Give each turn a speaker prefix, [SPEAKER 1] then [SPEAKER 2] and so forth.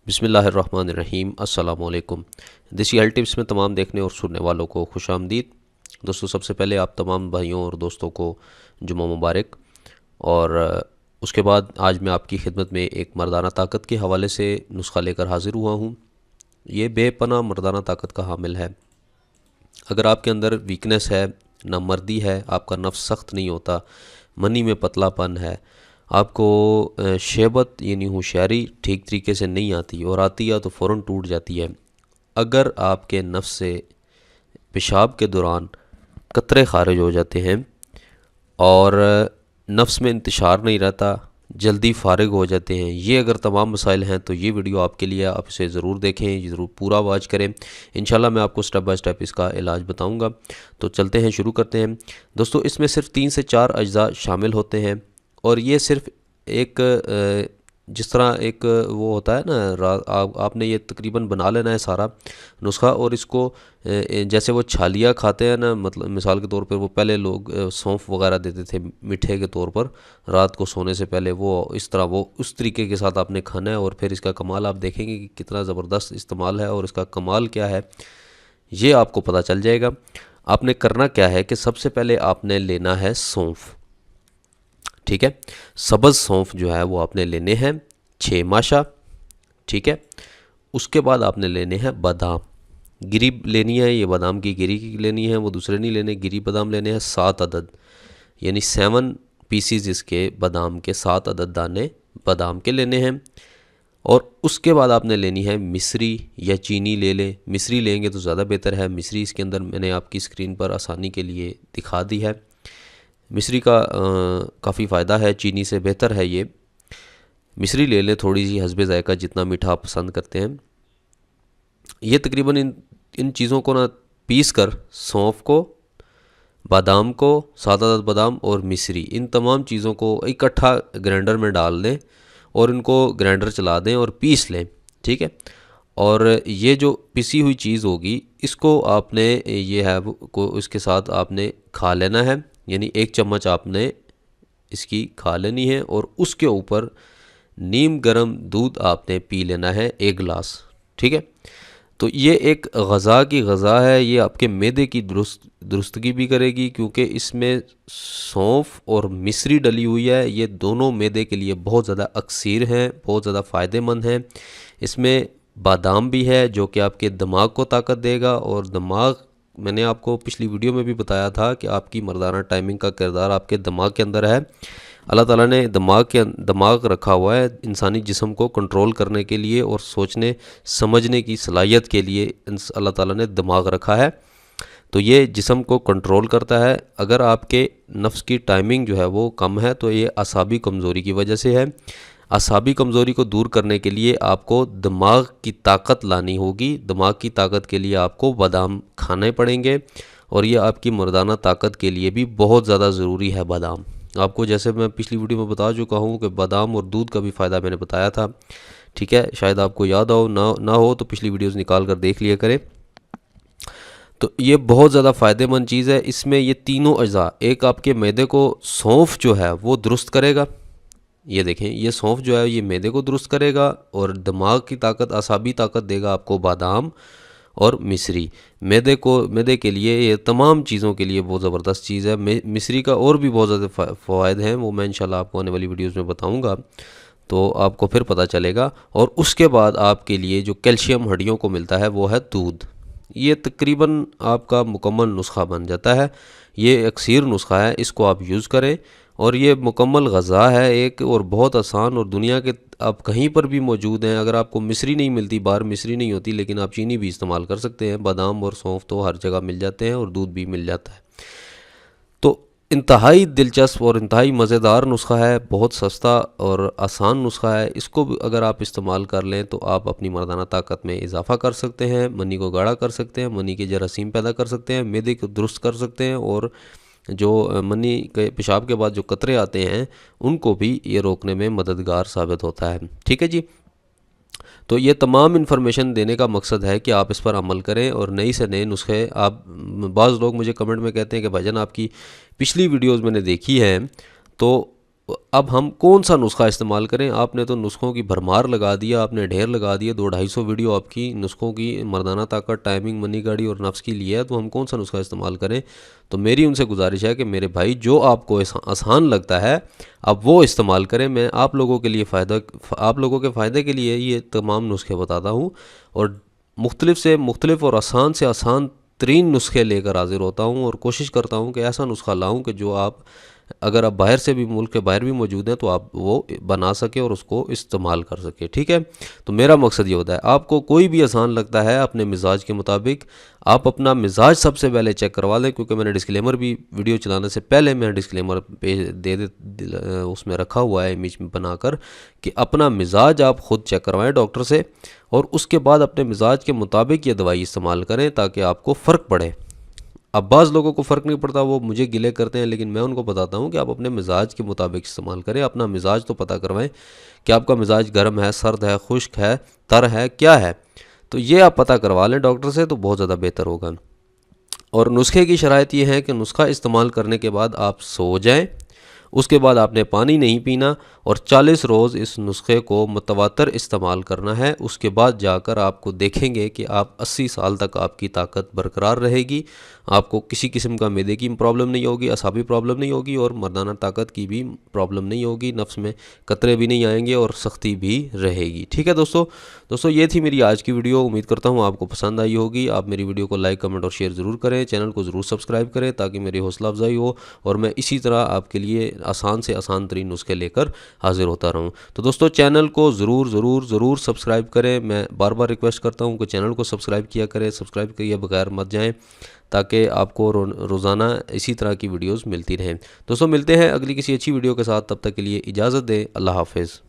[SPEAKER 1] बिस्मिल्लाहिर्रहमानिर्रहीम। अस्सलामुअलैकुम। देसी हेल्थ टिप्स में तमाम देखने और सुनने वालों को खुशामदीद। दोस्तों, सबसे पहले आप तमाम भाइयों और दोस्तों को जुम्मा मुबारक। और उसके बाद आज मैं आपकी खिदमत में एक मर्दाना ताकत के हवाले से नुस्खा लेकर हाज़िर हुआ हूँ। ये बेपनाह मर्दाना ताकत का हामिल है। अगर आपके अंदर वीकनेस है, नामर्दी है, आपका नफ्स सख्त नहीं होता, मनी में पतलापन है, आपको शहबत यानी होशियारी ठीक तरीके से नहीं आती और आती है तो फ़ौरन टूट जाती है, अगर आपके नफ्स से पेशाब के दौरान कतरे ख़ारिज हो जाते हैं और नफ्स में इंतशार नहीं रहता, जल्दी फारिग हो जाते हैं, ये अगर तमाम मसाइल हैं तो ये वीडियो आपके लिए। आप इसे ज़रूर देखें, ज़रूर पूरा वॉच करें। इंशाल्लाह मैं आपको स्टेप बाय स्टेप इसका इलाज बताऊंगा। तो चलते हैं, शुरू करते हैं। दोस्तों, इसमें सिर्फ 3 से 4 अज्जा शामिल होते हैं और ये सिर्फ एक जिस तरह एक वो होता है ना, आपने ये तकरीबन बना लेना है सारा नुस्खा। और इसको जैसे वो छालिया खाते हैं ना, मतलब मिसाल के तौर पर वो पहले लोग सौंफ वगैरह देते थे मीठे के तौर पर रात को सोने से पहले, वो इस तरह वो उस तरीके के साथ आपने खाना है। और फिर इसका कमाल आप देखेंगे कि कितना ज़बरदस्त इस्तेमाल है और इसका कमाल क्या है ये आपको पता चल जाएगा। आपने करना क्या है कि सबसे पहले आपने लेना है सौंफ, ठीक है। सब्ज़ सौंफ जो है वो आपने लेने हैं 6 माशा, ठीक है। उसके बाद आपने लेने हैं बादाम, गिरी लेनी है, ये बादाम की गिरी की लेनी है, वो दूसरे नहीं लेने। गिरी बादाम लेने हैं 7 अदद, यानी 7 पीसीज इसके बादाम के, 7 अदद दाने बादाम के लेने हैं। और उसके बाद आपने लेनी है मिश्री या चीनी ले लें, मिश्री लेंगे तो ज़्यादा बेहतर है। मिश्री इसके अंदर मैंने आपकी स्क्रीन पर आसानी के लिए दिखा दी है। मिश्री का काफ़ी फ़ायदा है, चीनी से बेहतर है ये। मिश्री ले लें थोड़ी सी, हस्बे ज़ायका, जितना मीठा आप पसंद करते हैं। ये तकरीबन इन चीज़ों को ना पीस कर, सौंफ को, बादाम को, 7 अदद बादाम और मिश्री, इन तमाम चीज़ों को इकट्ठा ग्राइंडर में डाल दें और इनको ग्राइंडर चला दें और पीस लें, ठीक है। और ये जो पिसी हुई चीज़ होगी इसको आपने ये है को इसके साथ आपने खा लेना है, यानी 1 चम्मच आपने इसकी खा लेनी है। और उसके ऊपर नीम गर्म दूध आपने पी लेना है 1 गिलास, ठीक है। तो ये एक गज़ा की गज़ा है, ये आपके मैदे की दुरुस्तगी भी करेगी, क्योंकि इसमें सौंफ और मिश्री डली हुई है। ये दोनों मैदे के लिए बहुत ज़्यादा अक्सीर हैं, बहुत ज़्यादा फ़ायदेमंद हैं। इसमें बादाम भी है जो कि आपके दिमाग को ताकत देगा। और दिमाग, मैंने आपको पिछली वीडियो में भी बताया था कि आपकी मर्दाना टाइमिंग का किरदार आपके दिमाग के अंदर है। अल्लाह ताला ने दिमाग रखा हुआ है इंसानी जिस्म को कंट्रोल करने के लिए और सोचने समझने की सलाहियत के लिए अल्लाह ताला ने दिमाग रखा है। तो ये जिस्म को कंट्रोल करता है। अगर आपके नफ्स की टाइमिंग जो है वो कम है तो ये असाबी कमज़ोरी की वजह से है। असाबी कमज़ोरी को दूर करने के लिए आपको दिमाग की ताकत लानी होगी। दिमाग की ताकत के लिए आपको बादाम खाने पड़ेंगे और ये आपकी मर्दाना ताकत के लिए भी बहुत ज़्यादा ज़रूरी है बादाम। आपको जैसे मैं पिछली वीडियो में बता चुका हूँ कि बादाम और दूध का भी फ़ायदा मैंने बताया था, ठीक है। शायद आपको याद हो, ना हो तो पिछली वीडियोज़ निकाल कर देख लिया करें। तो ये बहुत ज़्यादा फ़ायदेमंद चीज़ है। इसमें ये तीनों अज़ा, एक आपके मैदे को सौंफ जो है वो दुरुस्त करेगा, ये देखें, ये सौंफ जो है ये मैदे को दुरुस्त करेगा। और दिमाग की ताकत, असाबी ताकत देगा आपको बादाम और मिश्री। मैदे के लिए, ये तमाम चीज़ों के लिए बहुत ज़बरदस्त चीज़ है। मिश्री का और भी बहुत ज़्यादा फ़वाइद हैं, वो मैं इंशाल्लाह आपको आने वाली वीडियोज़ में बताऊँगा, तो आपको फिर पता चलेगा। और उसके बाद आपके लिए जो कैल्शियम हड्डियों को मिलता है वो है दूध। ये तकरीबन आपका मुकम्मल नुस्खा बन जाता है। ये अक्सीर नुस्खा है, इसको आप यूज़ करें। और ये मुकम्मल गज़ा है एक, और बहुत आसान, और दुनिया के आप कहीं पर भी मौजूद हैं। अगर आपको मिश्री नहीं मिलती, बाहर मिश्री नहीं होती, लेकिन आप चीनी भी इस्तेमाल कर सकते हैं। बादाम और सौंफ तो हर जगह मिल जाते हैं और दूध भी मिल जाता है। तो इंतहाई दिलचस्प और इंतहाई मज़ेदार नुस्खा है, बहुत सस्ता और आसान नुस्खा है। इसको अगर आप इस्तेमाल कर लें तो आप अपनी मर्दाना ताकत में इजाफ़ा कर सकते हैं, मनी को गाढ़ा कर सकते हैं, मनी के जरासीम पैदा कर सकते हैं, मैदे को दुरुस्त कर सकते हैं, और जो मनी के पेशाब के बाद जो कतरे आते हैं उनको भी ये रोकने में मददगार साबित होता है, ठीक है जी। तो ये तमाम इन्फॉर्मेशन देने का मकसद है कि आप इस पर अमल करें और नई से नए नुस्खे। आप, बाज़ लोग मुझे कमेंट में कहते हैं कि भाईजान आपकी पिछली वीडियोस मैंने देखी हैं तो अब हम कौन सा नुस्खा इस्तेमाल करें? आपने तो नुस्खों की भरमार लगा दिया, आपने ढेर लगा दिया, 200-250 वीडियो आपकी नुस्खों की मर्दाना ताकत, टाइमिंग, मनी गाड़ी और नफ्स की लिया है, तो हम कौन सा नुस्खा इस्तेमाल करें? तो मेरी उनसे गुजारिश है कि मेरे भाई जो आपको आसान लगता है आप वो इस्तेमाल करें। मैं आप लोगों के लिए आप लोगों के फ़ायदे के लिए ये तमाम नुस्खे बताता हूँ और मुख्तलिफ और आसान से आसान तरीन नुस्खे लेकर हाजिर होता हूँ और कोशिश करता हूँ कि ऐसा नुस्खा लाऊँ कि जो आप, अगर आप बाहर से भी, मुल्क के बाहर भी मौजूद हैं, तो आप वो बना सके और उसको इस्तेमाल कर सके। ठीक है, तो मेरा मकसद ये होता है, आपको कोई भी आसान लगता है अपने मिजाज के मुताबिक आप अपना मिजाज सबसे पहले चेक करवा लें, क्योंकि मैंने डिस्क्लेमर भी वीडियो चलाने से पहले मैं डिस्क्लेमर पे उसमें रखा हुआ है इमेज में बनाकर कि अपना मिजाज आप ख़ुद चेक करवाएं डॉक्टर से और उसके बाद अपने मिजाज के मुताबिक ये दवाई इस्तेमाल करें ताकि आपको फ़र्क पड़े। अब बाज़ लोगों को फ़र्क नहीं पड़ता, वो मुझे गिले करते हैं, लेकिन मैं उनको बताता हूँ कि आप अपने मिजाज के मुताबिक इस्तेमाल करें। अपना मिजाज तो पता करवाएं कि आपका मिजाज गर्म है, सर्द है, खुश्क है, तर है, क्या है। तो ये आप पता करवा लें डॉक्टर से तो बहुत ज़्यादा बेहतर होगा। और नुस्खे की शराइत ये है कि नुस्खा इस्तेमाल करने के बाद आप सो जाएं, उसके बाद आपने पानी नहीं पीना और 40 रोज़ इस नुस्खे को मुतवातर इस्तेमाल करना है। उसके बाद जाकर आपको देखेंगे कि आप 80 साल तक आपकी ताकत बरकरार रहेगी, आपको किसी किस्म का मैदे की प्रॉब्लम नहीं होगी, असाबी प्रॉब्लम नहीं होगी और मर्दाना ताकत की भी प्रॉब्लम नहीं होगी, नफ्स में कतरे भी नहीं आएंगे और सख्ती भी रहेगी। ठीक है दोस्तों ये थी मेरी आज की वीडियो। उम्मीद करता हूँ आपको पसंद आई होगी। आप मेरी वीडियो को लाइक, कमेंट और शेयर ज़रूर करें, चैनल को ज़रूर सब्सक्राइब करें ताकि मेरी हौसला अफजाई हो और मैं इसी तरह आपके लिए आसान से आसान तरीन नुस्खे लेकर हाजिर होता रहूं। तो दोस्तों चैनल को ज़रूर सब्सक्राइब करें। मैं बार बार रिक्वेस्ट करता हूं कि चैनल को सब्सक्राइब किया करें, सब्सक्राइब किए बगैर मत जाएं ताकि आपको रोज़ाना इसी तरह की वीडियोस मिलती रहें। दोस्तों मिलते हैं अगली किसी अच्छी वीडियो के साथ, तब तक के लिए इजाज़त दें। अल्लाह हाफ़िज़।